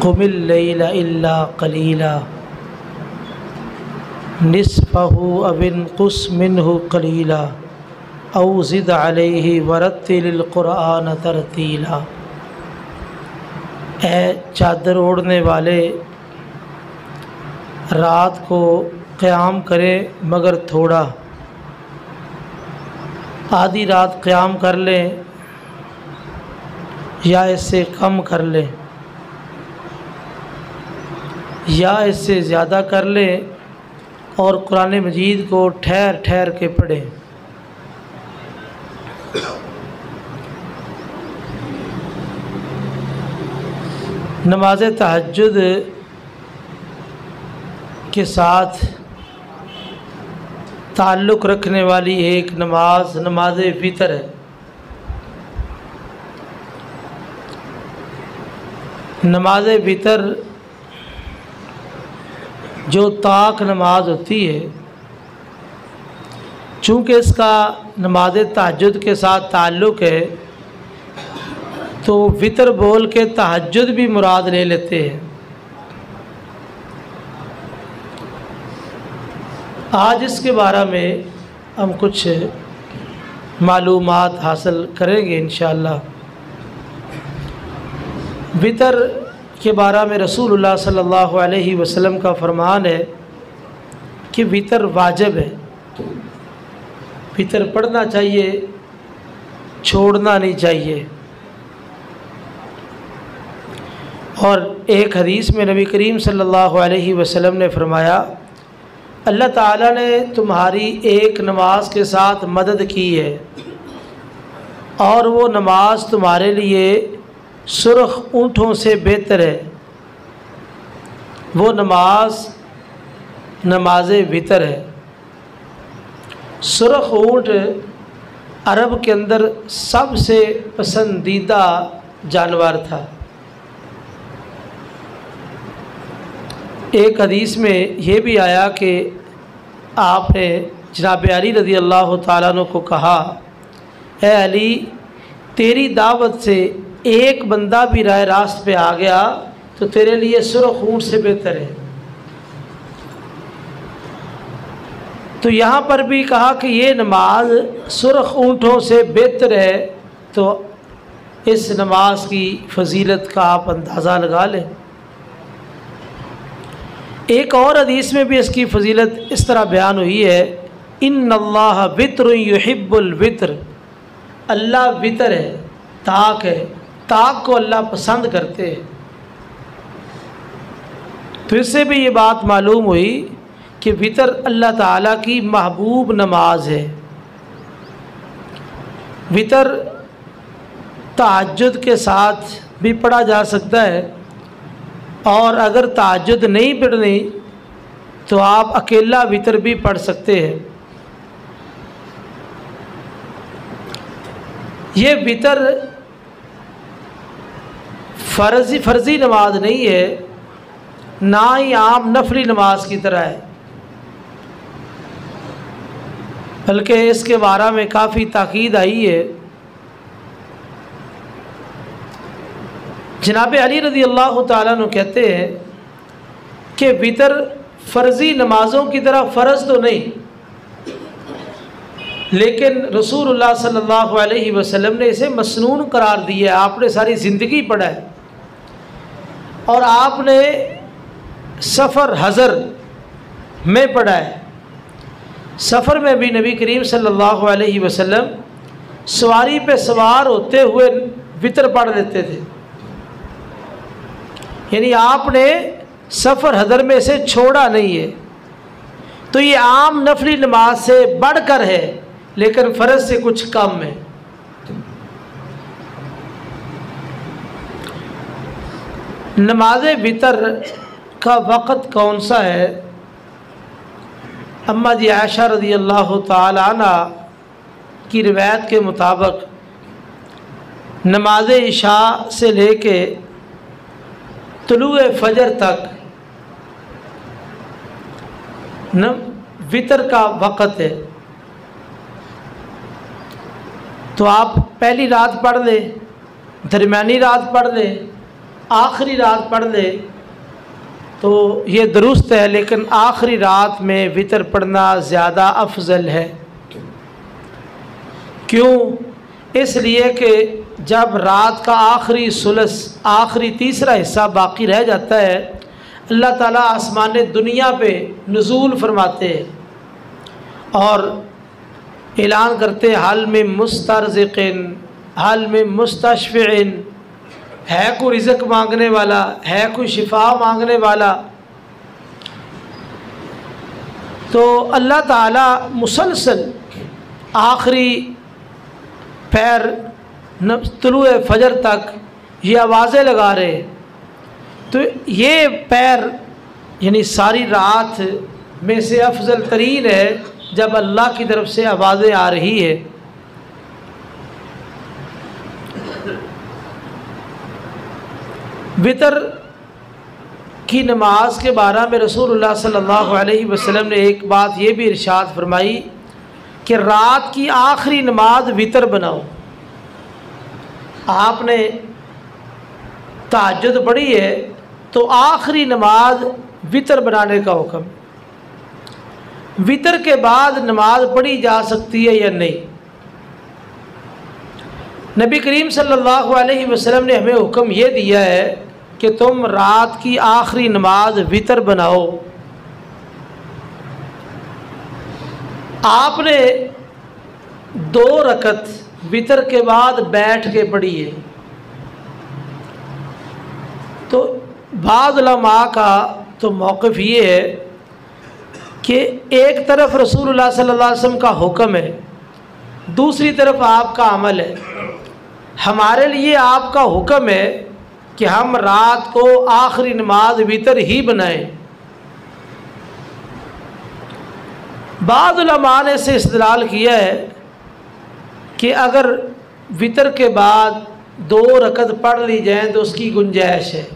कुमिल लैला इल्ला कलीला निस्फहु अविन कुस मिन्हु कलीला औ ज़िद अलैहि वरत्तिलिल कुरआन तरतीला। ऐ चादर ओढ़ने वाले, रात को क़याम करें मगर थोड़ा, आधी रात क़याम कर लें या इससे कम कर लें या इससे ज़्यादा कर लें, और कुरान मजीद को ठहर ठहर के पढ़ें। नमाज तहज्जुद के साथ ताल्लुक़ रखने वाली एक नमाज नमाज वितर है। नमाज वितर जो ताक नमाज होती है, चूँकि इसका नमाज तहज्जुद के साथ ताल्लुक़ है तो वितर बोल के तहज्जुद भी मुराद ले लेते हैं। आज इसके बारे में हम कुछ मालूमात हासिल करेंगे इंशाअल्लाह। वितर के बारे में रसूलुल्लाह सल्लल्लाहु अलैहि वसल्लम का फरमान है कि वितर वाजिब है, वितर पढ़ना चाहिए, छोड़ना नहीं चाहिए। और एक हदीस में नबी करीम सल्लल्लाहु अलैहि वसल्लम ने फरमाया, अल्लाह ताला ने तुम्हारी एक नमाज के साथ मदद की है और वो नमाज तुम्हारे लिए सुर्ख ऊँटों से बेहतर है। वो नमाज नमाज वितर है। सुर्ख ऊँट अरब के अंदर सबसे पसंदीदा जानवर था। एक हदीस में ये भी आया कि आपने जनाब अली रज़ी अल्लाह ताला अन्हु को कहा, ए अली, तेरी दावत से एक बंदा भी राह रास्त पे आ गया तो तेरे लिए सुर्ख ऊँट से बेहतर है। तो यहाँ पर भी कहा कि ये नमाज सुर्ख ऊँटों से बेहतर है, तो इस नमाज की फजीलत का आप अंदाज़ा लगा लें। एक और हदीस में भी इसकी फजीलत इस तरह बयान हुई है, इन्नल्लाह वित्र युहिब्बुल वित्र, अल्लाह वितर है, ताक है, ताक को अल्लाह पसंद करते हैं। तो इससे भी ये बात मालूम हुई कि वितर अल्लाह ताला की महबूब नमाज है। वितर तहज्जुद के साथ भी पढ़ा जा सकता है, और अगर तहज्जुद नहीं पढ़नी तो आप अकेला वितर भी पढ़ सकते हैं। ये वितर फ़र्ज़ी नमाज नहीं है, ना ही आम नफली नमाज की तरह है, बल्कि इसके बारे में काफ़ी ताकीद आई है। जनाब अली रज़ी अल्लाह ताला अन्हु कहते हैं कि वितर फ़र्ज़ी नमाज़ों की तरह फ़र्ज़ तो नहीं, लेकिन रसूलुल्लाह सल्लल्लाहु अलैहि वसल्लम ने इसे मसनून करार दिया है। आपने सारी ज़िंदगी पढ़ा है और आपने सफ़र हज़र में पढ़ा है। सफ़र में भी नबी करीम सल्लल्लाहु अलैहि वसल्लम सवारी पे सवार होते हुए वितर पढ़ लेते थे, यानी आपने सफ़र हज़र में से छोड़ा नहीं है। तो ये आम नफली नमाज से बढ़कर है, लेकिन फ़र्ज से कुछ कम है। नमाज वितर का वक़्त कौन सा है? अम्मा जी आयशा रज़ी अल्लाह ताला अन्हा की रिवायत के मुताबिक नमाज इशा से लेके तुलुए फजर तक वितर का वक़्त है। तो आप पहली रात पढ़ लें, दरमियानी रात पढ़ लें आखिरी रात पढ़ ले तो ये दुरुस्त है, लेकिन आखिरी रात में वितर पढ़ना ज़्यादा अफजल है। क्यों? इसलिए कि जब रात का आखिरी सुलस, आखिरी तीसरा हिस्सा बाकी रह जाता है, अल्लाह ताला आसमान दुनिया पे नुज़ूल फरमाते हैं और ऐलान करते हल में मुस्तरज़िक़िन, हल में मुस्तशफ़िइन, है कोई रिज़्क़ मांगने वाला, है कोई शिफा मांगने वाला। तो अल्लाह ताला मुसलसल आखिरी पैर तुलुए फजर तक ये आवाज़ें लगा रहे। तो ये पैर यानी सारी रात में से अफजल तरीन है जब अल्लाह की तरफ से आवाज़ें आ रही है। वितर की नमाज के बारे में रसूलुल्लाह सल्लल्लाहु अलैहि वसल्लम ने एक बात ये भी इरशाद फरमाई कि रात की आखिरी नमाज वितर बनाओ। आपने तहज्जुद पढ़ी है तो आखिरी नमाज वितर बनाने का हुक्म। वितर के बाद नमाज पढ़ी जा सकती है या नहीं? नबी करीम सल्लल्लाहु अलैहि वसल्लम ने हमें हुक्म ये दिया है कि तुम रात की आखिरी नमाज वितर बनाओ। आपने 2 रकत वितर के बाद बैठ के पढ़ी है। तो बाद उलमा का तो मौक़िफ़ ये है कि एक तरफ रसूलुल्लाह सल्लल्लाहु अलैहि वसल्लम का हुक्म है, दूसरी तरफ आपका अमल है। हमारे लिए आपका हुक्म है कि हम रात को आखिरी नमाज वितर ही बनाएं। बाद उलमा ने से इस्तेदलाल किया है कि अगर वितर के बाद 2 रकत पढ़ ली जाए तो उसकी गुंजाइश है,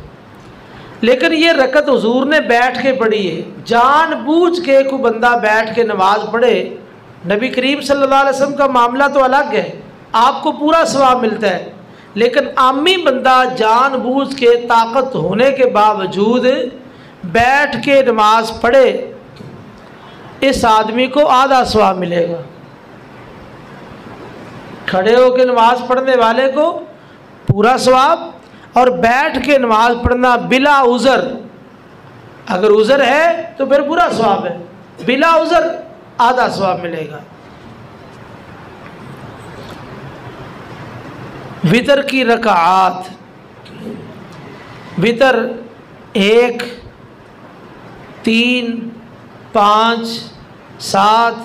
लेकिन ये रकत हुजूर ने बैठ के पढ़ी है। जानबूझ के कोई बंदा बैठ के नमाज पढ़े, नबी करीम सल्लल्लाहु अलैहि वसल्लम का मामला तो अलग है, आपको पूरा सवाब मिलता है। लेकिन आमी बंदा जानबूझ के ताकत होने के बावजूद बैठ के नमाज पढ़े, इस आदमी को आधा सवाब मिलेगा। खड़े होकर नमाज पढ़ने वाले को पूरा सवाब, और बैठ के नमाज पढ़ना बिला उज़र, अगर उज़र है तो फिर पूरा सवाब है, बिला उज़र आधा सवाब मिलेगा। वितर की रकात, वितर 1, 3, 5, 7,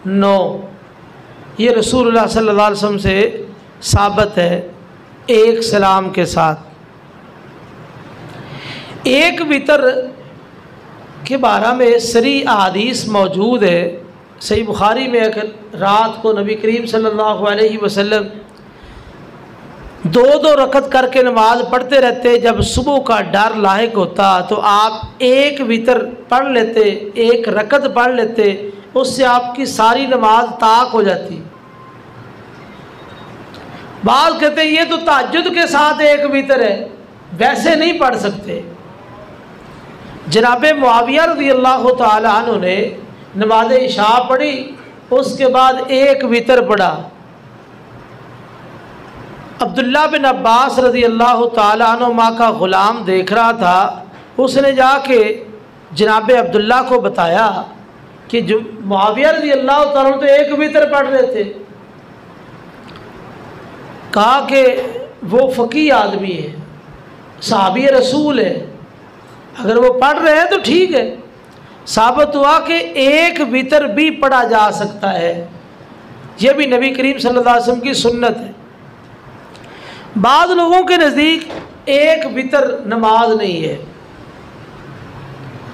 9 ये रसूलुल्लाह सल्लल्लाहु अलैहि वसल्लम से साबित है, एक सलाम के साथ। एक वितर के बारे में सरी अहादीस मौजूद है। सही बुखारी में एक रात को नबी करीम सल्लल्लाहु अलैहि वसल्लम 2-2 रकत करके नमाज पढ़ते रहते। जब सुबह का डर लाहिक होता तो आप एक वितर पढ़ लेते, 1 रकत पढ़ लेते, उससे आपकी सारी नमाज ताक हो जाती। बात कहते हैं ये तो तहज्जुद के साथ एक वितर है, वैसे नहीं पढ़ सकते। जनाबे मुआविया रज़ियल्लाहु ताला अन्हु ने नमाज इशा पढ़ी, उसके बाद 1 वितर पढ़ा। अब्दुल्ला बिन अब्बास रज़ियल्लाहु ताला अन्हुमा का ग़ुलाम देख रहा था, उसने जाके जनाब अब्दुल्ला को बताया कि जो मुआविया रज़ियल्लाहु ताला तो 1 वितर पढ़ रहे थे। कहा कि वो फ़क़ीह आदमी है, सहाबी रसूल है, अगर वो पढ़ रहे हैं तो ठीक है। साबित हुआ कि 1 वितर भी पढ़ा जा सकता है, यह भी नबी करीम सल्लल्लाहु अलैहि वसल्लम की सुन्नत है। बाद लोगों के नज़दीक 1 वितर नमाज नहीं है,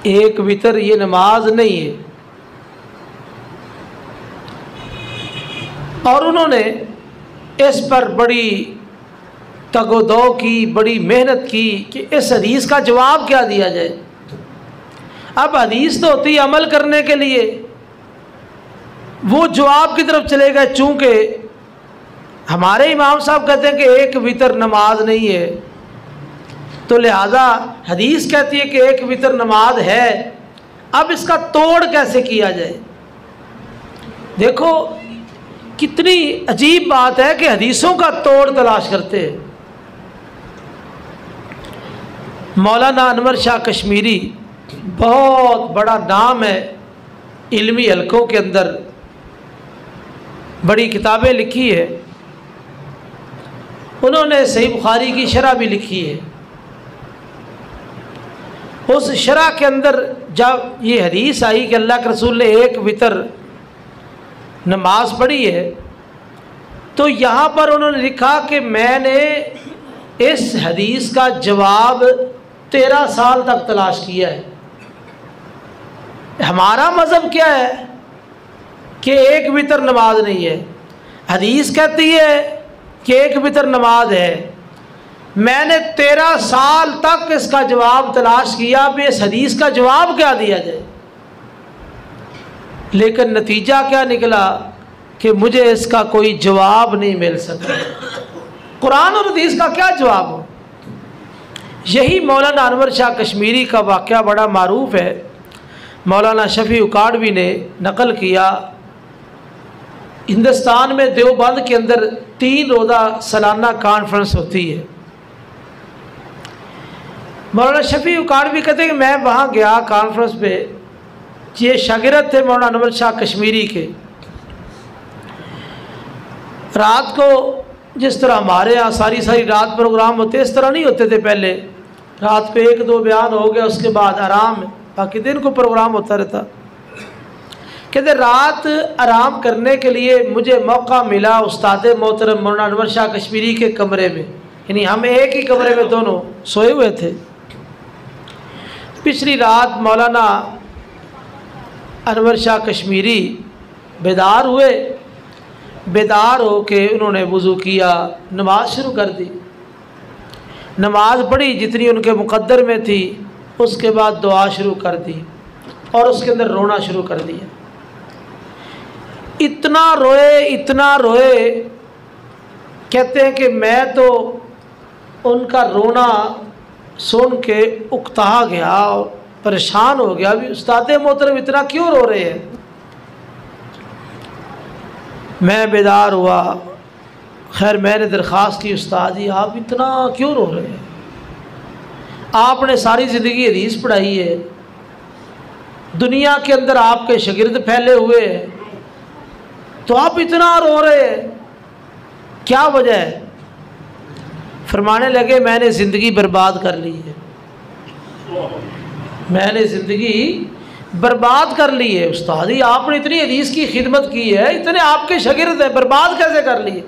1 वितर ये नमाज नहीं है, और उन्होंने इस पर बड़ी तगोदो की, बड़ी मेहनत की कि इस हदीस का जवाब क्या दिया जाए। अब हदीस तो होती है अमल करने के लिए, वो जवाब की तरफ चले गए। चूँकि हमारे इमाम साहब कहते हैं कि 1 वितर नमाज नहीं है, तो लिहाजा हदीस कहती है कि एक वितर नमाज है। अब इसका तोड़ कैसे किया जाए? देखो कितनी अजीब बात है कि हदीसों का तोड़ तलाश करते हैं। मौलाना अनवर शाह कश्मीरी बहुत बड़ा नाम है इल्मी हलकों के अंदर, बड़ी किताबें लिखी है। उन्होंने सही बुखारी की शरह भी लिखी है। उस शरह के अंदर जब ये हदीस आई कि अल्लाह के रसूल ने एक वितर नमाज पढ़ी है, तो यहाँ पर उन्होंने लिखा कि मैंने इस हदीस का जवाब 13 साल तक तलाश किया है। हमारा मज़हब क्या है कि एक वितर नमाज नहीं है, हदीस कहती है कि एक वितर नमाज है। मैंने 13 साल तक इसका जवाब तलाश किया भी इस हदीस का जवाब क्या दिया जाए, लेकिन नतीजा क्या निकला कि मुझे इसका कोई जवाब नहीं मिल सका। कुरान और हदीस का क्या जवाब हो? यही मौलाना अनवर शाह कश्मीरी का वाक़या बड़ा मारूफ है। मौलाना शफी उकाड़वी ने नकल किया, हिंदुस्तान में देवबंद के अंदर 3 रोज़ा सालाना कॉन्फ्रेंस होती है। मौलाना शफी उकाड़वी कहते हैं कि मैं वहाँ गया कॉन्फ्रेंस पे, ये शागिर्द थे मौलाना अनवर शाह कश्मीरी के। रात को जिस तरह हमारे यहाँ सारी रात प्रोग्राम होते, इस तरह नहीं होते थे पहले। रात को 1-2 बयान हो गया, उसके बाद आराम, बाकी दिन को प्रोग्राम होता रहता। कहते रात आराम करने के लिए मुझे मौका मिला उस्ताद मोहतरम मौलाना अनवर शाह कश्मीरी के कमरे में, यानी हम एक ही कमरे में दोनों सोए हुए थे। पिछली रात मौलाना अनवर शाह कश्मीरी बेदार हुए, बेदार होके उन्होंने वज़ू किया, नमाज शुरू कर दी। नमाज पढ़ी जितनी उनके मुक़द्दर में थी, उसके बाद दुआ शुरू कर दी और उसके अंदर रोना शुरू कर दिया। इतना रोए, कहते हैं कि मैं तो उनका रोना सुन के उकता गया और परेशान हो गया, अभी उस्ताद मोहतरम इतना क्यों रो रहे हैं। मैं बेदार हुआ, खैर मैंने दरख्वास्त की, उस्ताद जी आप इतना क्यों रो रहे हैं? आपने सारी ज़िंदगी हदीस पढ़ाई है, दुनिया के अंदर आपके शागिर्द फैले हुए हैं, तो आप इतना रो रहे हैं, क्या वजह है? फरमाने लगे मैंने ज़िंदगी बर्बाद कर ली है, मैंने ज़िंदगी बर्बाद कर ली है। उस्ताद जी आपने इतनी हदीस की खिदमत की है, इतने आपके शागिर्द हैं, बर्बाद कैसे कर ली है?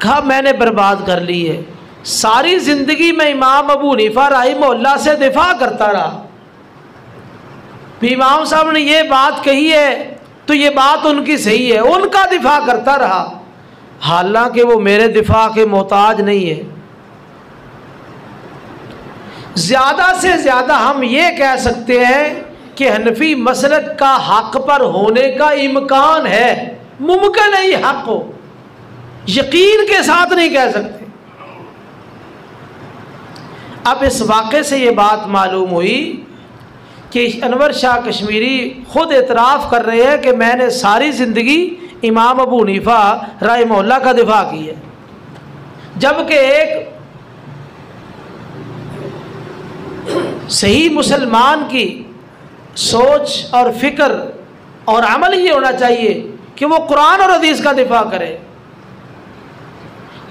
कहा मैंने बर्बाद कर ली है, सारी ज़िंदगी में इमाम अबू हनीफा रहमहुल्लाह से दिफा करता रहा। इमाम साहब ने ये बात कही है तो ये बात उनकी सही है, उनका दिफा करता रहा, हालांकि वो मेरे दिफा के मोहताज नहीं है। ज़्यादा से ज़्यादा हम ये कह सकते हैं कि हनफी मसलक का हक पर होने का इम्कान है, मुमकिन है ये हक हो, यकीन के साथ नहीं कह सकते। अब इस वाक़े से ये बात मालूम हुई कि अनवर शाह कश्मीरी ख़ुद एतराफ़ कर रहे हैं कि मैंने सारी ज़िंदगी इमाम अबू हनीफा रहमहुल्लाह का दिफा की है, जबकि एक सही मुसलमान की सोच और फ़िक्र और अमल ये होना चाहिए कि वो कुरान और हदीस का दिफा करे।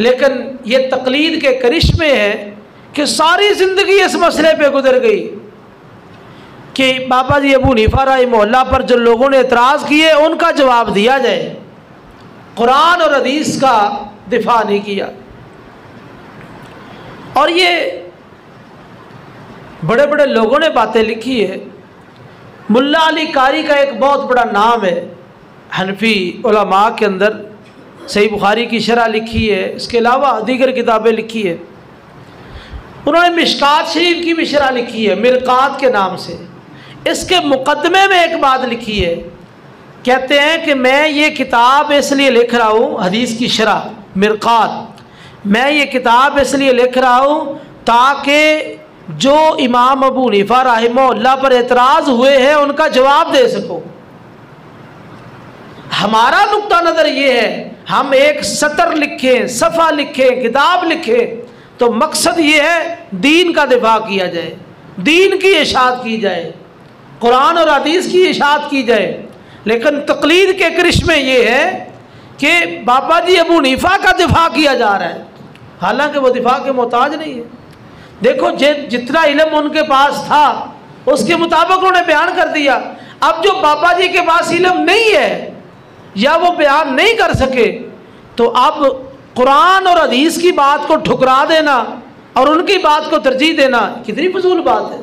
लेकिन ये तकलीद के करिश्मे हैं कि सारी ज़िंदगी इस मसले पे गुजर गई कि बाबा जी अबू हनीफा रहमहुल्लाह पर जो लोगों ने एतराज़ किए उनका जवाब दिया जाए, कुरान और हदीस का दिफा नहीं किया। और ये बड़े बड़े लोगों ने बातें लिखी है। मुल्ला अली कारी का एक बहुत बड़ा नाम है हनफी उलमा के अंदर, सही बुखारी की शरह लिखी है, इसके अलावा दीगर किताबें लिखी है। उन्होंने मिशकात शरीफ की भी शरह लिखी है मिरकात के नाम से। इसके मुकदमे में एक बात लिखी है, कहते हैं कि मैं ये किताब इसलिए लिख रहा हूँ, हदीस की शरह मिरकात, मैं ये किताब इसलिए लिख रहा हूँ ताकि जो इमाम अबू हनीफा रहमहुल्लाह पर एतराज़ हुए हैं उनका जवाब दे सको। हमारा नुक्ता नज़र ये है, हम एक सतर लिखें, सफ़ा लिखें, किताब लिखें, तो मकसद ये है दीन का दिफा किया जाए, दीन की इशाअत की जाए, कुरान और हदीस की इशाअत की जाए। लेकिन तकलीद के करिश्मे ये है कि बाबा जी अबू हनीफा का दिफा किया जा रहा है, हालांकि वो दिफा के मोहताज नहीं है। देखो जितना इल्म उनके पास था उसके मुताबिक उन्होंने बयान कर दिया। अब जो बाबा जी के पास इल्म नहीं है या वो बयान नहीं कर सके, तो अब कुरान और हदीस की बात को ठुकरा देना और उनकी बात को तरजीह देना कितनी फजूल बात है।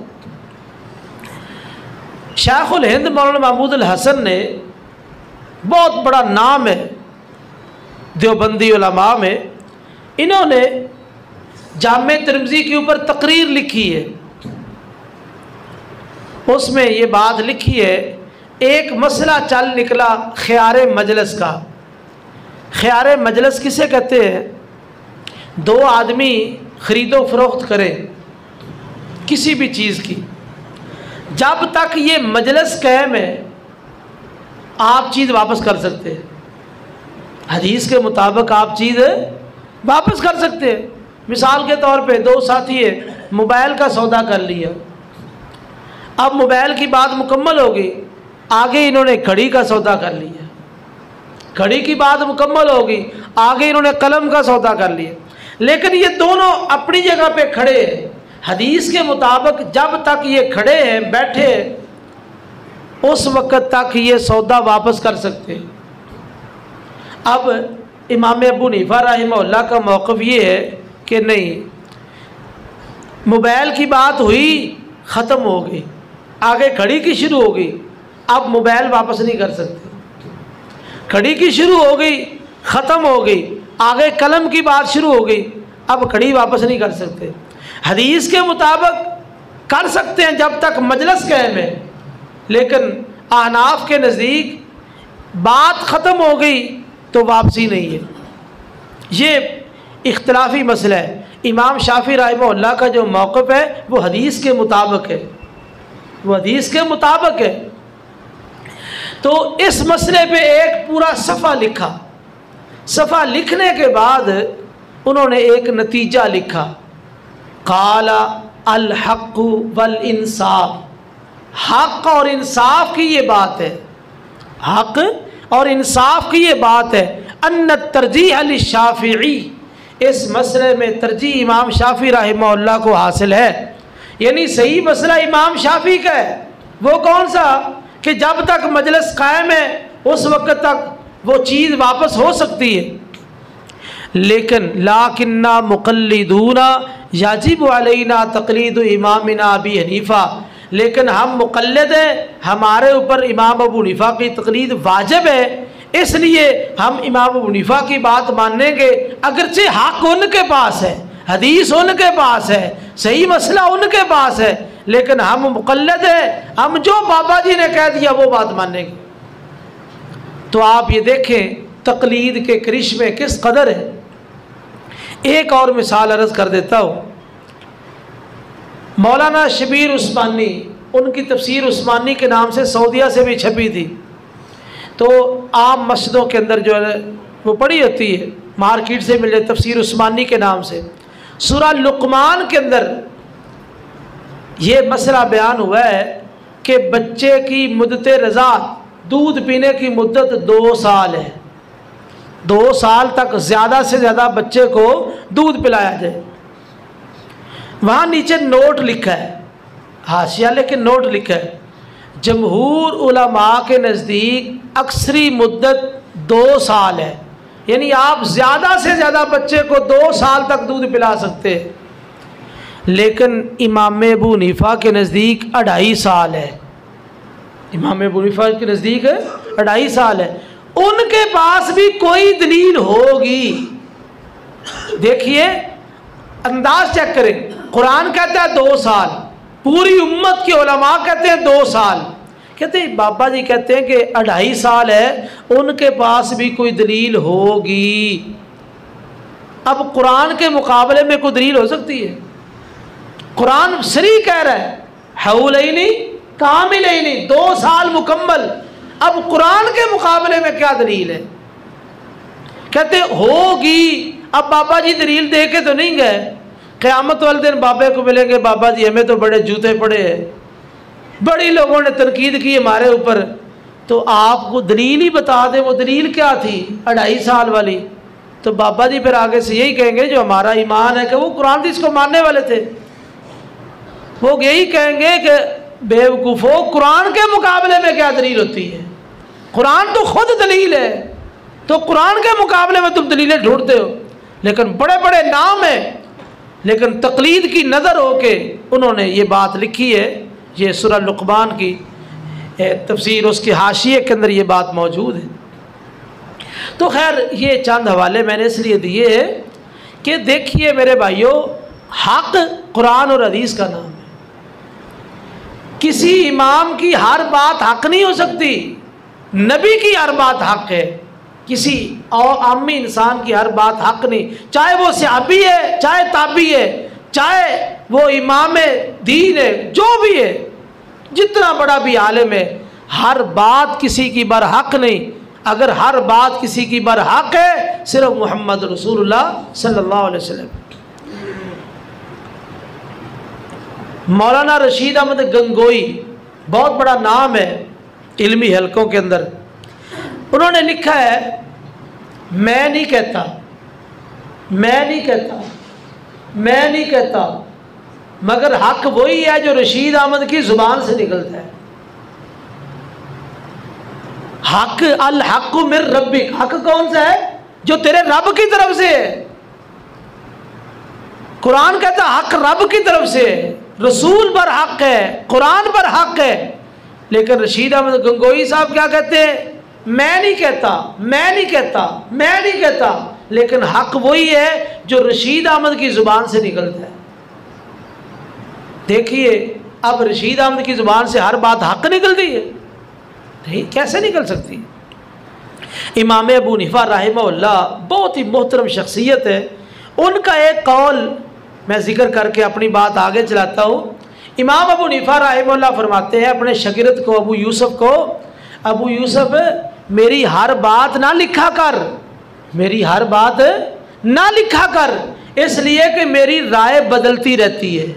शेखुल हिंद मौलाना महमूद अल हसन ने, बहुत बड़ा नाम है देवबंदी उलमा में, इन्होंने जामे तिरमिज़ी के ऊपर तकरीर लिखी है। उसमें ये बात लिखी है, एक मसला चल निकला ख़ियार मजलिस का। ख़ियार मजलिस किसे कहते हैं? दो आदमी ख़रीदो फरोख्त करें किसी भी चीज़ की, जब तक ये मजलिस कायम है आप चीज़ वापस कर सकते हैं। हदीस के मुताबिक आप चीज़ वापस कर सकते हैं। मिसाल के तौर पे दो साथी है, मोबाइल का सौदा कर लिया, अब मोबाइल की बात मुकम्मल हो गई, आगे इन्होंने घड़ी का सौदा कर लिया, घड़ी की बात मुकम्मल हो गई, आगे इन्होंने कलम का सौदा कर लिया। लेकिन ये दोनों अपनी जगह पे खड़े हैं। हदीस के मुताबिक जब तक ये खड़े हैं, बैठे हैं, उस वक़्त तक ये सौदा वापस कर सकते हैं। अब इमाम अबू हनीफा रहमहुल्लाह का मौक़िफ़ ये है कि नहीं, मोबाइल की बात हुई, ख़त्म हो गई, आगे घड़ी की शुरू हो गई, अब मोबाइल वापस नहीं कर सकते। घड़ी की शुरू हो गई, ख़त्म हो गई, आगे कलम की बात शुरू हो गई, अब घड़ी वापस नहीं कर सकते। हदीस के मुताबिक कर सकते हैं जब तक मजलिस कायम है, लेकिन अहनाफ के नज़दीक बात ख़त्म हो गई तो वापसी नहीं है। ये इख्तिलाफी मसला है। इमाम शाफी रहमहुल्लाह का जो मौक़िफ़ है वो हदीस के मुताबिक है, वो हदीस के मुताबिक है। तो इस मसले पे एक पूरा सफ़ा लिखा। सफ़ा लिखने के बाद उन्होंने एक नतीजा लिखा, काला अल हक़्क़ु वल इंसाफ, हक़ और इंसाफ की ये बात है, हक़ और इंसाफ की ये बात है। अन्न तरजीह लिशाफ़िई, इस मसले में तरजीह इमाम शाफी रहमहुल्लाह को हासिल है। यानी सही मसला इमाम शाफी का है। वो कौन सा? कि जब तक मजलिस कायम है उस वक़्त तक वो चीज़ वापस हो सकती है। लेकिन लाकिन्ना मुक़ल्लिदूना याजिब अलैना तक़लीदु इमामिना अबी हनीफ़ा, लेकिन हम मुक़ल्लिद हैं, हमारे ऊपर इमाम अबू हनीफ़ा की तक़लीद वाजिब है, इसलिए हम इमाम अबू हनीफ़ा की बात मानेंगे। अगरचे हक़ उनके पास है, हदीस उनके पास है, सही मसला उनके पास है, लेकिन हम मुक़ल्लिद हैं, हम जो बाबा जी ने कह दिया वो बात मानेंगे। तो आप ये देखें तक़लीद के करिश्मे किस कदर है। एक और मिसाल अर्ज़ कर देता हूँ। मौलाना शबीर उस्मानी, उनकी तफसीर उस्मानी के नाम से सऊदीया से भी छपी थी, तो आम मस्जिदों के अंदर जो है वो पड़ी होती है, मार्केट से मिल जाए, तफसीर उस्मानी के नाम से। सूरा लुक़मान के अंदर ये मसला बयान हुआ है कि बच्चे की मुद्दत रज़ा, दूध पीने की मुद्दत 2 साल है। 2 साल तक ज़्यादा से ज़्यादा बच्चे को दूध पिलाया जाए। वहाँ नीचे नोट लिखा है, हाशिया लेकिन नोट लिखा है, जमहूर उलमा के नज़दीक अक्सरी मुद्दत 2 साल है। यानी आप ज़्यादा से ज़्यादा बच्चे को 2 साल तक दूध पिला सकते हैं। लेकिन इमाम अबू हनीफ़ा के नज़दीक 2.5 साल है। इमाम अबू हनीफ़ा के नज़दीक 2.5 साल है। उनके पास भी कोई दलील होगी। देखिए अंदाज चेक करें, कुरान कहता है 2 साल, पूरी उम्मत के उलमा कहते हैं 2 साल, कहते हैं बाबा जी कहते हैं कि 2.5 साल है, उनके पास भी कोई दलील होगी। अब कुरान के मुकाबले में कोई दलील हो सकती है? कुरान सरी कह रहा है हौलैनी कामिलैनी, 2 साल मुकम्मल। अब कुरान के मुकाबले में क्या दलील है? कहते होगी। अब बाबा जी दलील दे के तो नहीं गए, क़यामत वाले दिन बाबे को मिलेंगे, बाबा जी हमें तो बड़े जूते पड़े हैं, बड़ी लोगों ने तनकीद की हमारे ऊपर, तो आपको दलील ही बता दें। वो दलील क्या थी 2.5 साल वाली? तो बाबा जी फिर आगे से यही कहेंगे जो हमारा ईमान है कि वो कुरान हदीस को मानने वाले थे, वो यही कहेंगे कि बेवकूफ़ो कुरान के मुकाबले में क्या दलील होती है? कुरान तो खुद दलील है, तो कुरान के मुकाबले में तुम दलीलें ढूंढते हो। लेकिन बड़े बड़े नाम हैं, लेकिन तकलीद की नज़र हो के उन्होंने ये बात लिखी है। ये सूरह लुक़मान की तफसीर, उसके हाशिए के अंदर ये बात मौजूद है। तो खैर ये चंद हवाले मैंने इसलिए दिए कि देखिए मेरे भाइयों, हक़ कुरान और हदीस का नाम है। किसी इमाम की हर बात हक़ नहीं हो सकती, नबी की हर बात हक़ है, किसी और आमी इंसान की हर बात हक़ नहीं, चाहे वो सहाबी है, चाहे ताबी है, चाहे वो इमाम दीन है, जो भी है, जितना बड़ा भी आलिम है, हर बात किसी की बर हक़ नहीं। अगर हर बात किसी की बर हक़ है, सिर्फ मोहम्मद रसूलुल्लाह सल्लल्लाहु अलैहि वसल्लम। मौलाना रशीद अहमद गंगोई बहुत बड़ा नाम है इल्मी हलकों के अंदर, उन्होंने लिखा है, मैं नहीं कहता, मैं नहीं कहता, मैं नहीं कहता, मगर हक़ वही है जो रशीद अहमद की ज़ुबान से निकलता है। हक़ अल हक़ मिर रब्बिक, हक़ कौन सा है? जो तेरे रब की तरफ से है। कुरान कहता हक़ रब की तरफ से है, रसूल पर हक़ है, कुरान पर हक़ है। लेकिन रशीद अहमद गंगोई साहब क्या कहते हैं? मैं नहीं कहता, मैं नहीं कहता, मैं नहीं कहता, लेकिन हक़ वही है जो रशीद अहमद की ज़ुबान से निकलता है। देखिए अब रशीद अहमद की ज़ुबान से हर बात हक़ निकलती है? नहीं, कैसे निकल सकती? इमाम अबू हनीफा रहमहुल्लाह बहुत ही मोहतरम शख्सियत है। उनका एक कौल मैं ज़िक्र करके अपनी बात आगे चलाता हूँ। इमाम अबू हनीफा रहमहुल्लाह फरमाते हैं अपने शागिर्द को, अबू यूसुफ को, अबू यूसुफ मेरी हर बात ना लिखा कर, मेरी हर बात ना लिखा कर, इसलिए कि मेरी राय बदलती रहती है,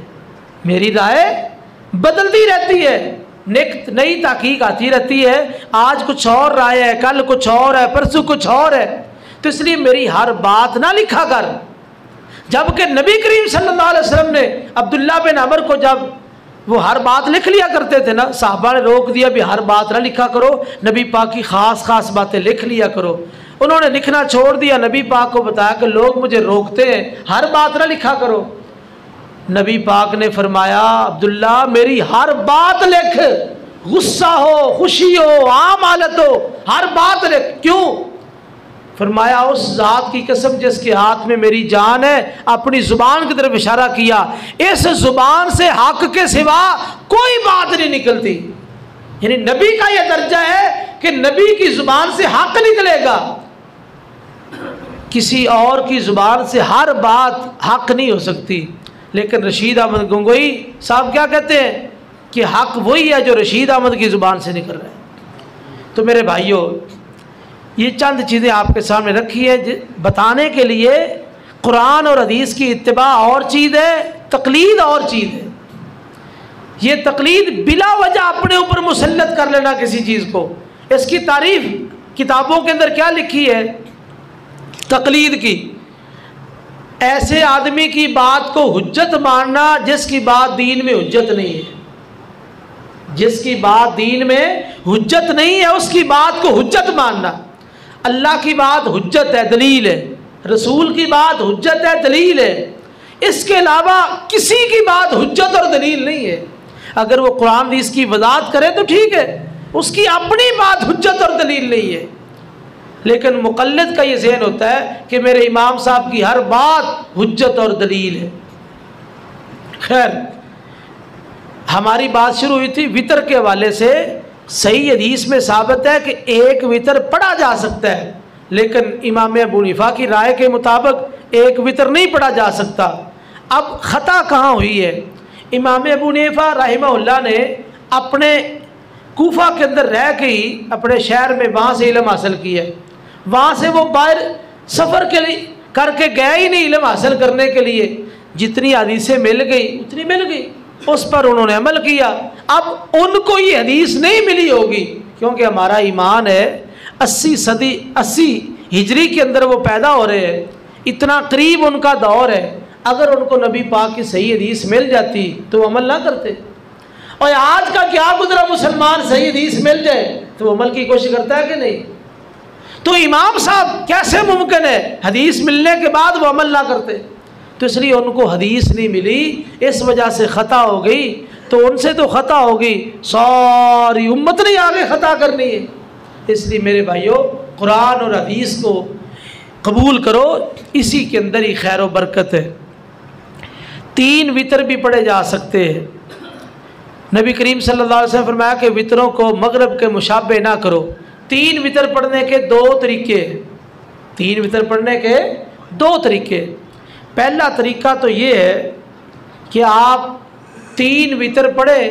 मेरी राय बदलती रहती है, नई तहकीक आती रहती है, आज कुछ और राय है, कल कुछ और है, परसों कुछ और है, तो इसलिए मेरी हर बात ना लिखा कर। जबकि नबी करीम सल्लल्लाहु अलैहि वसल्लम ने अब्दुल्ला बिन अमर को जब वो हर बात लिख लिया करते थे ना, साहबा ने रोक दिया भी हर बात ना लिखा करो, नबी पाक की ख़ास ख़ास बातें लिख लिया करो। उन्होंने लिखना छोड़ दिया, नबी पाक को बताया कि लोग मुझे रोकते हैं, हर बात ना लिखा करो। नबी पाक ने फरमाया अब्दुल्ला मेरी हर बात लिख, गुस्सा हो, खुशी हो, आम हालत हो, हर बात लिख। क्यों? फरमाया उस ज़ात की कसम जिसके हाथ में मेरी जान है, अपनी ज़ुबान की तरफ इशारा किया, इस ज़ुबान से हक़ के सिवा कोई बात नहीं निकलती। यानी नबी का यह दर्जा है कि नबी की ज़ुबान से हक़ निकलेगा, किसी और की ज़ुबान से हर बात हक़ नहीं हो सकती। लेकिन रशीद अहमद गंगोई साहब क्या कहते हैं कि हक़ वही है जो रशीद अहमद की ज़ुबान से निकल रहा है। तो मेरे भाइयों, ये चंद चीज़ें आपके सामने रखी है बताने के लिए कुरान और हदीस की इत्तिबा और चीज़ है, तकलीद और चीज़ है। ये तकलीद बिला वजह अपने ऊपर मुसल्लत कर लेना किसी चीज़ को, इसकी तारीफ किताबों के अंदर क्या लिखी है तकलीद की? ऐसे आदमी की बात को हुज्जत मानना जिसकी बात दीन में हुज्जत नहीं है, जिसकी बात दीन में हुज्जत नहीं है उसकी बात को हुज्जत मानना। अल्लाह की बात हुज्जत है, दलील है, रसूल की बात हुज्जत है, दलील है, इसके अलावा किसी की बात हुज्जत और दलील नहीं है। अगर वो कुरान हदीस की वज़ाहत करे तो ठीक है, उसकी अपनी बात हुज्जत और दलील नहीं है। लेकिन मुक़ल्लिद का ये ज़हन होता है कि मेरे इमाम साहब की हर बात हुज्जत और दलील है। खैर, हमारी बात शुरू हुई थी वितर के हवाले से। सही हदीस में साबित है कि एक वितर पढ़ा जा सकता है, लेकिन इमाम अबू हनीफा की राय के मुताबिक एक वितर नहीं पढ़ा जा सकता। अब ख़ता कहाँ हुई है? इमाम अबू हनीफा रहमहुल्लाह ने अपने कूफा के अंदर रह के ही अपने शहर में वहाँ से इल्म हासिल किया। वहाँ से वो बाहर सफ़र के लिए करके गया ही नहीं इल्म हासिल करने के लिए। जितनी हदीसें मिल गई उतनी मिल गई, उस पर उन्होंने अमल किया। अब उनको ये हदीस नहीं मिली होगी क्योंकि हमारा ईमान है 80 हिजरी के अंदर वो पैदा हो रहे हैं, इतना करीब उनका दौर है। अगर उनको नबी पाक की सही हदीस मिल जाती तो वो अमल ना करते। और आज का क्या गुजरा मुसलमान सही हदीस मिल जाए तो वो अमल की कोशिश करता है कि नहीं? तो इमाम साहब कैसे मुमकिन है हदीस मिलने के बाद वो अमल ना करते? तो इसलिए उनको हदीस नहीं मिली, इस वजह से ख़ता हो गई। तो उनसे तो ख़ता होगी, सारी उम्मत ने आगे ख़ता करनी है। इसलिए मेरे भाइयों, कुरान और हदीस को कबूल करो, इसी के अंदर ही खैर व बरकत है। 3 वितर भी पढ़े जा सकते हैं। नबी करीम सल्लल्लाहु अलैहि वसल्लम फरमाया कि वितरों को मगरब के मुशाबे ना करो। 3 वितर पढ़ने के 2 तरीके, 3 वितर पढ़ने के 2 तरीके। पहला तरीका तो ये है कि आप 3 वितर पढ़े,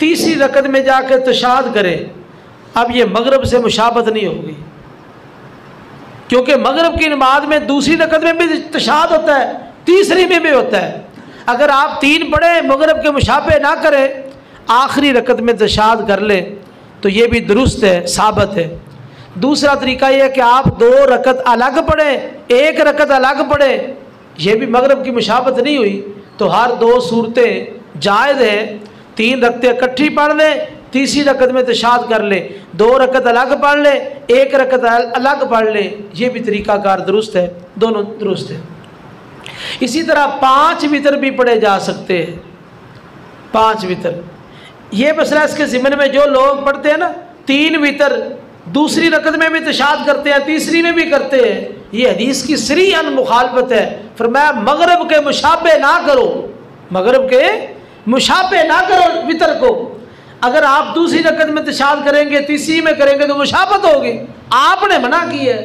तीसरी रकत में जाकर तशाहद करें। अब ये मगरब से मुशाबत नहीं होगी क्योंकि मगरब की नमाज में दूसरी रकत में भी तशाहद होता है, तीसरी में भी होता है। अगर आप 3 पढ़े मगरब के मुशाबे ना करें, आखिरी रकत में तशाहद कर ले तो ये भी दुरुस्त है, साबित है। दूसरा तरीका यह है कि आप 2 रकत अलग पढ़ें, 1 रकत अलग पढ़ें, यह भी मगरब की मुशाबत नहीं हुई। तो हर 2 सूरतें जायज़ है। 3 रकतें इकट्ठी पढ़ लें, तीसरी रकत में तशाहद कर ले, 2 रकत अलग पढ़ ले, 1 रकत अलग पढ़ ले, ये भी तरीक़ाकार दुरुस्त है, दोनों दुरुस्त है। इसी तरह 5 वितर भी पढ़े जा सकते हैं। 5 वितर, ये मसला इसके ज़िम्मे में जो लोग पढ़ते हैं ना 3 वितर, दूसरी रकत में भी तशाहद करते हैं, तीसरी में भी करते हैं, ये हदीस की सरीहन मुखालफत है। फरमाया मगरब के मुशाबे ना करो, मगरब के मुशाबे ना करो वितर को। अगर आप दूसरी रकत में तशाहद करेंगे, तीसरी में करेंगे तो मुशाबत होगी, आपने मना की है।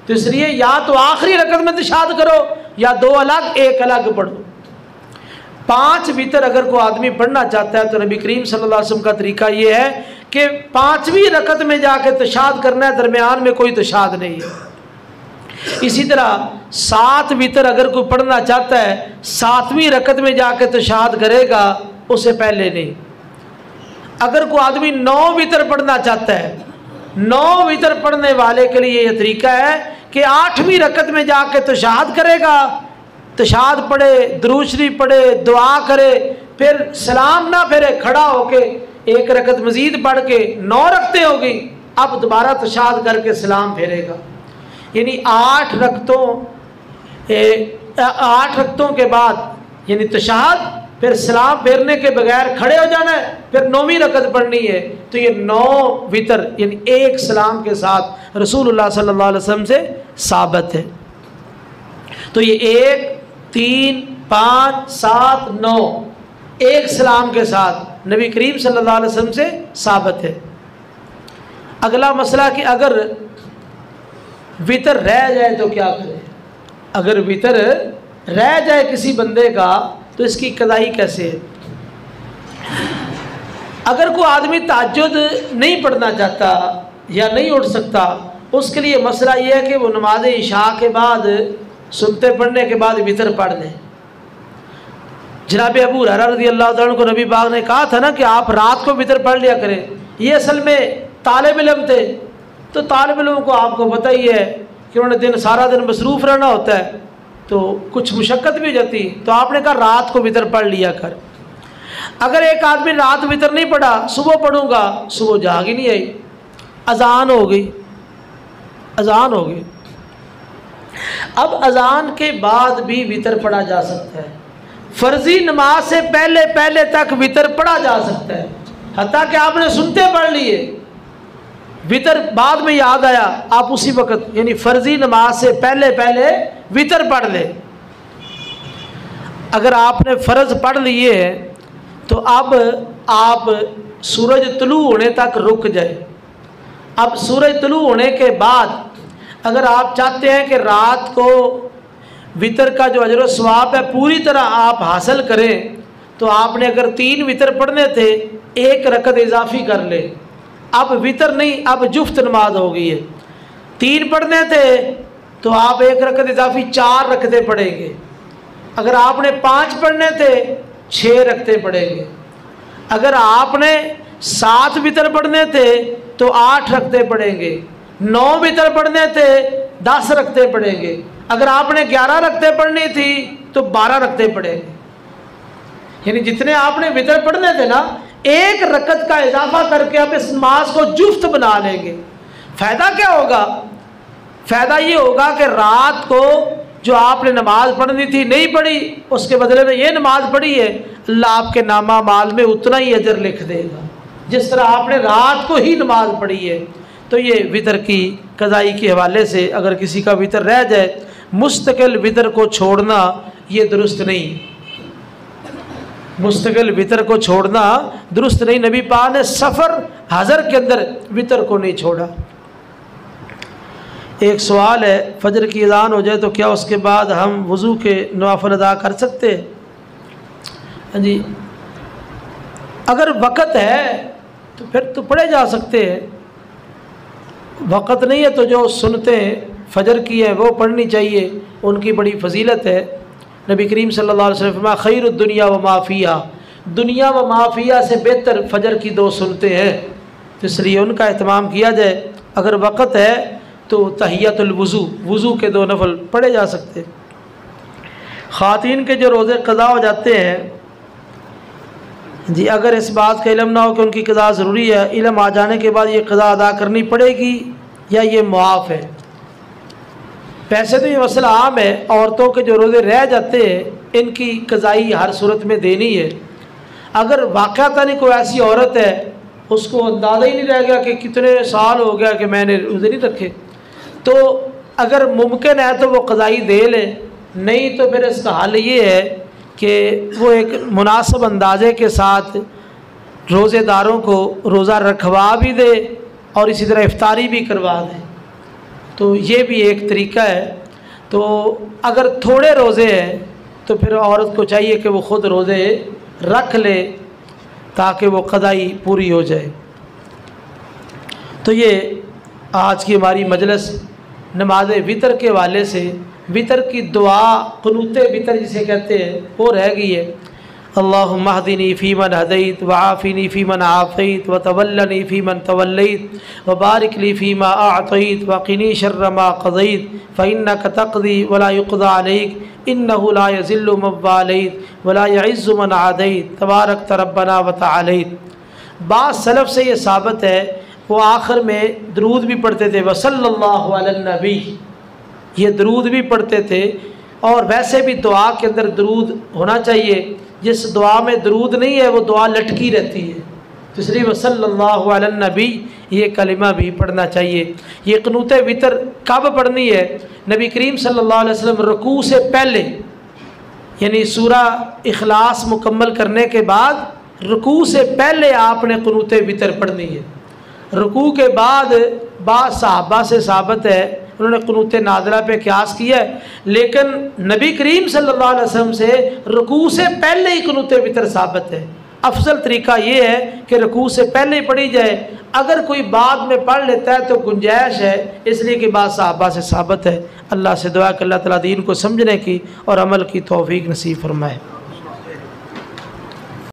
तो इसलिए या तो आखिरी रकत में तशाहद करो या 2 अलग 1 अलग पढ़ो। 5 वितर अगर कोई आदमी पढ़ना चाहता है तो नबी करीम सल्लल्लाहु अलैहि वसल्लम का तरीका ये है कि 5वीं रकत में जाके तशाहद करना है, दरमियान में कोई तशाहद नहीं है। इसी तरह 7 वितर अगर कोई पढ़ना चाहता है, 7वीं रकत में जाके तशाहद करेगा, उससे पहले नहीं। अगर कोई आदमी 9 वितर पढ़ना चाहता है, 9 वितर पढ़ने वाले के लिए यह तरीका है कि 8वीं रकत में जाके तशाहद करेगा, तशाहद पढ़े, दुरूद शरीफ पढ़े, दुआ करे, फिर सलाम ना फेरे, खड़ा होके 1 रकत मजीद पढ़ के 9 रकतें होगी, अब दोबारा तशाहद करके सलाम फेरेगा। यानी 8 रकतों के बाद यानी तशाहद, फिर सलाम फेरने के बगैर खड़े हो जाना है, फिर 9वीं रकत पढ़नी है। तो ये 9 वितर यानी 1 सलाम के साथ रसूलुल्लाह सल्लल्लाहु अलैहि वसल्लम से साबित है। तो ये 1, 3, 5, 7, 9 1 सलाम के साथ नबी करीम सल्लल्लाहु अलैहि वसल्लम से साबित है। अगला मसला कि अगर वितर रह जाए तो क्या करें? अगर वितर रह जाए किसी बंदे का तो इसकी कदाई कैसे है? अगर कोई आदमी तहज्जुद नहीं पढ़ना चाहता या नहीं उठ सकता, उसके लिए मसला यह है कि वो नमाज इशा के बाद सुनते पढ़ने के बाद वितर पढ़ लें। जनाब अबू हुरैरा रज़ियल्लाहु अन्हु को नबी पाक ने कहा था ना कि आप रात को वितर पढ़ लिया करें। ये असल में तालिब इल्म थे, तो तालिब इल्म को आपको पता ही है कि उन्होंने सारा दिन मसरूफ़ रहना होता है, तो कुछ मुशक्क़त भी हो जाती। तो आपने कहा रात को वितर पढ़ लिया कर। अगर एक आदमी रात वितर नहीं पढ़ा, सुबह पढ़ूंगा, सुबह जाग ही नहीं आई, अजान हो गई, अजान हो गई। अब अजान के बाद भी वितर पढ़ा जा सकता है, फ़र्ज़ी नमाज से पहले पहले तक वितर पढ़ा जा सकता है। हत्ता कि आपने सुनते पढ़ लिए, वितर बाद में याद आया, आप उसी वक्त यानी फ़र्ज़ी नमाज से पहले पहले वितर पढ़ ले। अगर आपने फ़र्ज़ पढ़ लिए तो अब आप सूरज तुलू होने तक रुक जाए। अब सूरज तुलू होने के बाद अगर आप चाहते हैं कि रात को वितर का जो अजर व सवाब है पूरी तरह आप हासिल करें, तो आपने अगर 3 वितर पढ़ने थे 1 रकत इजाफी कर ले। अब वितर नहीं, अब जुफ्त नमाज हो गई है। 3 पढ़ने थे तो आप 1 रकत इजाफी 4 रकतें पढ़ेंगे। अगर आपने 5 पढ़ने थे 6 रकतें पढ़ेंगे। अगर आपने 7 वितर पढ़ने थे तो 8 रकतें पढ़ेंगे। 9 वितर पढ़ने थे 10 रकतें पढ़ेंगे। अगर आपने 11 रकतें पढ़नी थी तो 12 रकतें पढ़ेंगे। यानी जितने आपने वितर पढ़ने थे ना, 1 रकत का इजाफा करके आप इस नमाज को जुफ्त बना लेंगे। फ़ायदा क्या होगा? फ़ायदा ये होगा कि रात को जो आपने नमाज पढ़नी थी नहीं पढ़ी, उसके बदले में ये नमाज पढ़ी है, अल्लाह आपके नामा माल में उतना ही अजर लिख देगा जिस तरह आपने रात को ही नमाज पढ़ी है। तो ये वितर की कज़ाई के हवाले से अगर किसी का वितर रह जाए, मुस्तकिल वितर को छोड़ना ये दुरुस्त नहीं। मुस्तकिल वितर को छोड़ना दुरुस्त नहीं। नबी पाक ने सफ़र हज़र के अंदर वितर को नहीं छोड़ा। एक सवाल है, फजर की अज़ान हो जाए तो क्या उसके बाद हम वज़ू के नवाफिल अदा कर सकते हैं? हाँ जी, अगर वक़्त है तो फिर तो पढ़े जा सकते हैं। वक़्त नहीं है तो जो सुनते हैं फजर की है वो पढ़नी चाहिए, उनकी बड़ी फजीलत है। नबी करीम सल्लल्लाहु अलैहि वसल्लम फरमाया खैरुद दुनिया व माफ़िया, दुनिया व माफ़िया से बेहतर फजर की 2 सुनते हैं, तो इसलिए उनका एहतमाम किया जाए। अगर वक़्त है तो तहियतुल वज़ू, वज़ू के 2 नफल पढ़े जा सकते। ख़ातीन के जो रोज़े क़ज़ा हो जाते हैं जी, अगर इस बात का इल्म ना हो कि उनकी क़ज़ा ज़रूरी है, इल्म आ जाने के बाद ये क़ज़ा अदा करनी पड़ेगी या ये मुआफ़ है? वैसे तो ये मसला आम है, औरतों के जो रोज़े रह जाते हैं इनकी क़ज़ाई हर सूरत में देनी है। अगर वाक़अतन कोई ऐसी औरत है उसको अंदाज़ा ही नहीं रह गया कि कितने साल हो गया कि मैंने रोज़े नहीं रखे, तो अगर मुमकिन है तो वो क़ज़ाई दे ले, नहीं तो फिर इसका हल ये है कि वो एक मुनासिब अंदाज़े के साथ रोज़ेदारों को रोज़ा रखवा भी दे और इसी तरह इफ्तारी भी करवा दे। तो ये भी एक तरीका है। तो अगर थोड़े रोज़े हैं तो फिर औरत को चाहिए कि वो ख़ुद रोज़े रख ले ताकि वो क़ज़ाई पूरी हो जाए। तो ये आज की हमारी मजलिस नमाज वितर के वाले से, वितर की दुआ क़ुनूत वितर जिसे कहते हैं वो रह गई है। अल्लाहुम्मा हदीनी फ़ीमन हदैत व आफ़िनी फ़ीमन आफ़ैत व तवल्लनी फ़ीमन तवल्लैत व बारिक ली फ़ीमा अअतैत व क़िनी शर्र मा क़ज़ैत फ़इन्नका तक़दी व ला युक़ज़ा अलैक इन्नहु ला यज़िल्लु मन वालैत व ला यअज़्ज़ु मन आदैत तबारकत रब्बना व तआलैत। बाज़ सलफ़ से ये साबित है, वो आखिर में दरूद भी पढ़ते थे, वसल्लल्लाहु अलन नबी, ये दरूद भी पढ़ते थे। और वैसे भी दुआ के अंदर दरूद होना चाहिए। जिस दुआ में दरूद नहीं है वो दुआ लटकी रहती है, तो इसलिए वसल्लल्लाहु अलन नबी ये कलिमा भी पढ़ना चाहिए। ये क़ुनूत वितर कब पढ़नी है? नबी करीम सल्लल्लाहु अलैहि वसल्लम रुकू से पहले, यानी सूरा इखलास मुकम्मल करने के बाद रुकू से पहले आपने क़ुनूत वितर पढ़नी है। रुकू के बाद बाद सहाबा से साबित है, उन्होंने क़ुनूत नाज़िला पे क़यास किया है, लेकिन नबी करीम सल्लल्लाहु अलैहि वसल्लम से रुकू से पहले ही क़ुनूत वितर साबित है। अफजल तरीका ये है कि रुकू से पहले ही पढ़ी जाए। अगर कोई बाद में पढ़ लेता है तो गुंजाइश है, इसलिए कि बात सहाबा से साबित है। अल्लाह से दुआ कि अल्लाह ताला दीन को समझने की और अमल की तौफीक नसीब फरमाए।